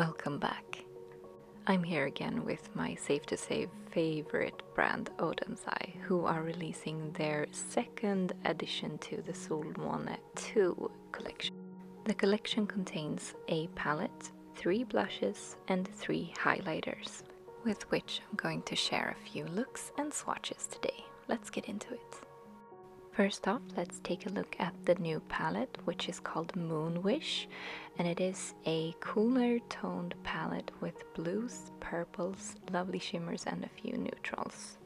Welcome back. I'm here again with my safe to say favorite brand Oden, who are releasing their second addition to the Solmåne 2 collection. The collection contains a palette, 3 blushes and 3 highlighters, with which I'm going to share a few looks and swatches today. Let's get into it. First off, let's take a look at the new palette, which is called Moonwish, and it is a cooler toned palette with blues, purples, lovely shimmers and a few neutrals.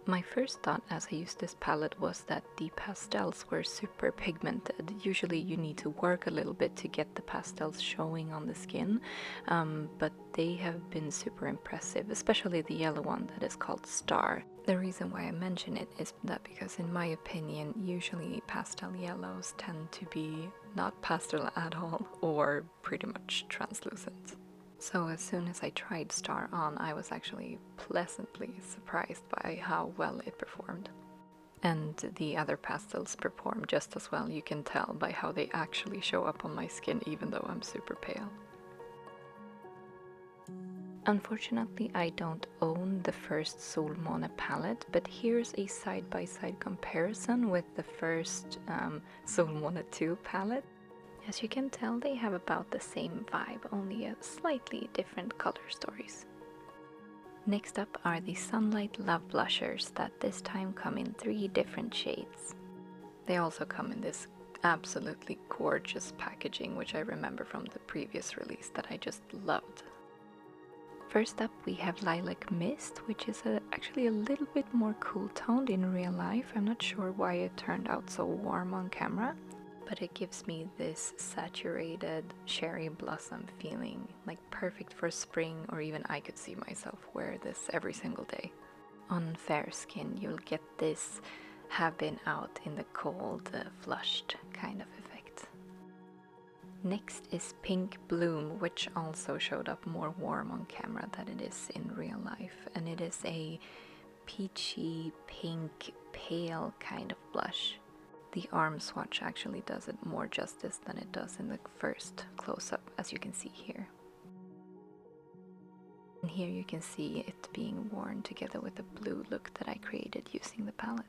My first thought as I used this palette was that the pastels were super pigmented. Usually you need to work a little bit to get the pastels showing on the skin, but they have been super impressive, especially the yellow one that is called Star. The reason why I mention it is that because in my opinion, usually pastel yellows tend to be not pastel at all or pretty much translucent. So as soon as I tried Star on, I was actually pleasantly surprised by how well it performed. And the other pastels perform just as well, you can tell by how they actually show up on my skin even though I'm super pale. Unfortunately, I don't own the first Solmåne palette, but here's a side-by-side comparison with the first Solmåne 2 palette. As you can tell, they have about the same vibe, only a slightly different color stories. Next up are the Sunlight Love Blushers that this time come in 3 different shades. They also come in this absolutely gorgeous packaging, which I remember from the previous release that I just loved. First up we have Lilac Mist, which is actually a little bit more cool toned in real life. I'm not sure why it turned out so warm on camera, but it gives me this saturated cherry blossom feeling, like perfect for spring, or even I could see myself wear this every single day. On fair skin you'll get this have been out in the cold, flushed kind of effect. Next is Pink Bloom, which also showed up more warm on camera than it is in real life, and it is a peachy pink pale kind of blush. The arm swatch actually does it more justice than it does in the first close-up, as you can see here. And here you can see it being worn together with the blue look that I created using the palette.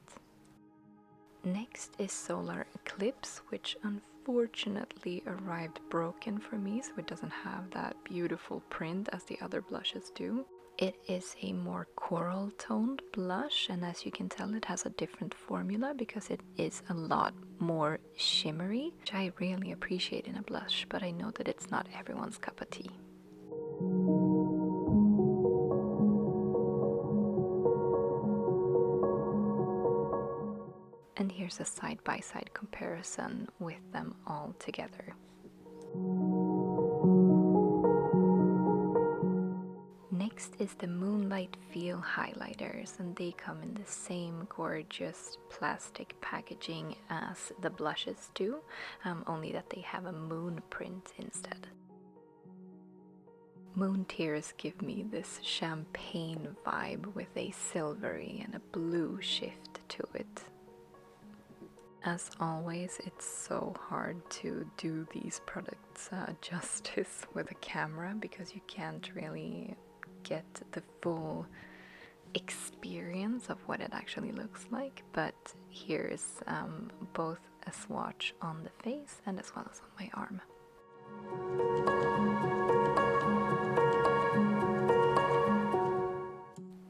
Next is Solar Eclipse, which unfortunately arrived broken for me, so it doesn't have that beautiful print as the other blushes do. It is a more coral toned blush, and as you can tell it has a different formula because it is a lot more shimmery, which I really appreciate in a blush, but I know that it's not everyone's cup of tea. And here's a side-by-side comparison with them all together. Next is the Moonlight Feel Highlighters, and they come in the same gorgeous plastic packaging as the blushes do, only that they have a moon print instead. Moon tears give me this champagne vibe with a silvery and a blue shift to it. As always, it's so hard to do these products justice with a camera because you can't really get the full experience of what it actually looks like, but here's both a swatch on the face and as well as on my arm.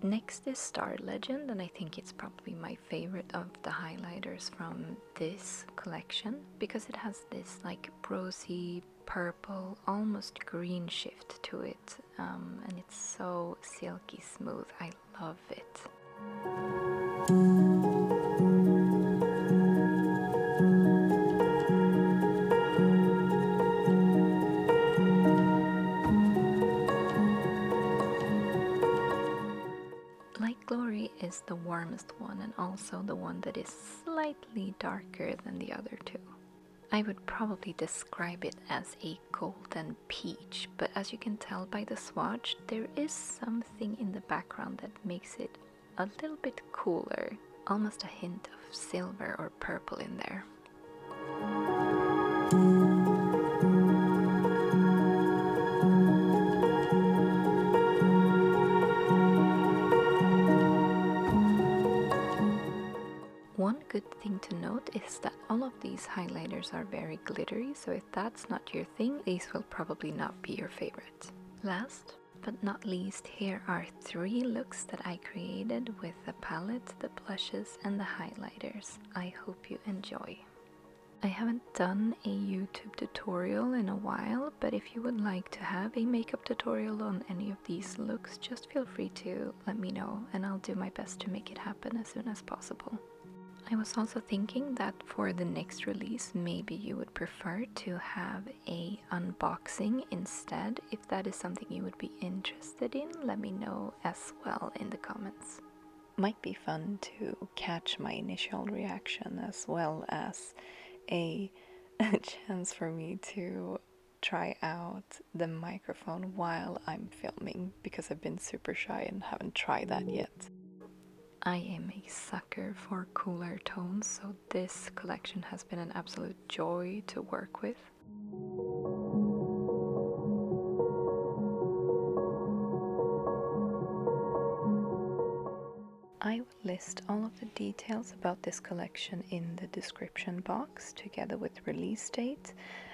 Next is Star Legend, and I think it's probably my favorite of the highlighters from this collection because it has this like rosy purple, almost green shift to it, and it's so silky smooth. I love it. Light Glory is the warmest one and also the one that is slightly darker than the other two. I would probably describe it as a golden peach, but as you can tell by the swatch, there is something in the background that makes it a little bit cooler, almost a hint of silver or purple in there. good thing to note is that all of these highlighters are very glittery, so if that's not your thing, these will probably not be your favorite. Last but not least, here are 3 looks that I created with the palette, the blushes and the highlighters. I hope you enjoy. I haven't done a YouTube tutorial in a while, but if you would like to have a makeup tutorial on any of these looks, just feel free to let me know and I'll do my best to make it happen as soon as possible. I was also thinking that for the next release, maybe you would prefer to have a unboxing instead. If that is something you would be interested in, let me know as well in the comments. Might be fun to catch my initial reaction as well as a chance for me to try out the microphone while I'm filming, because I've been super shy and haven't tried that yet. I am a sucker for cooler tones, so this collection has been an absolute joy to work with. I will list all of the details about this collection in the description box together with release date,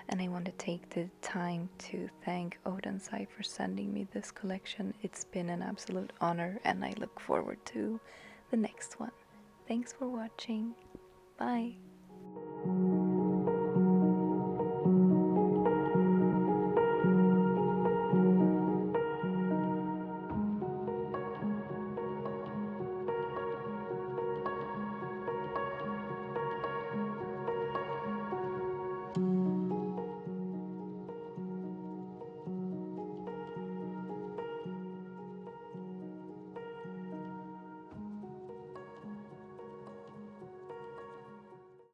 and I want to take the time to thank Oden for sending me this collection. It's been an absolute honor and I look forward to the next one. Thanks for watching. Bye.